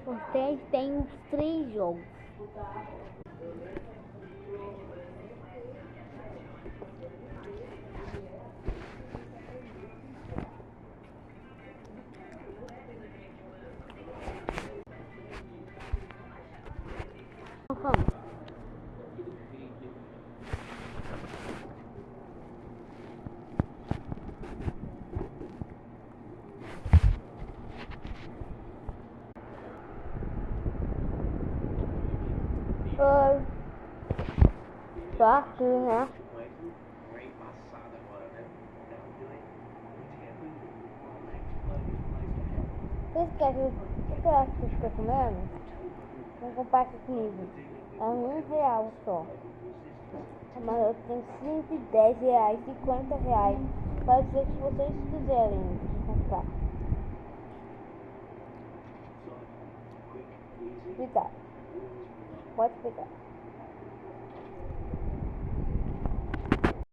Vocês têm os 3 jogos. Vamos. Oi. Tô aqui, né? Você acha que fica comendo? Vem compartilhar comigo. É R$1 só. Mas eu tenho 5, R$10, R$50. Pode ser que vocês quiserem comprar. Obrigado. Pode pegar.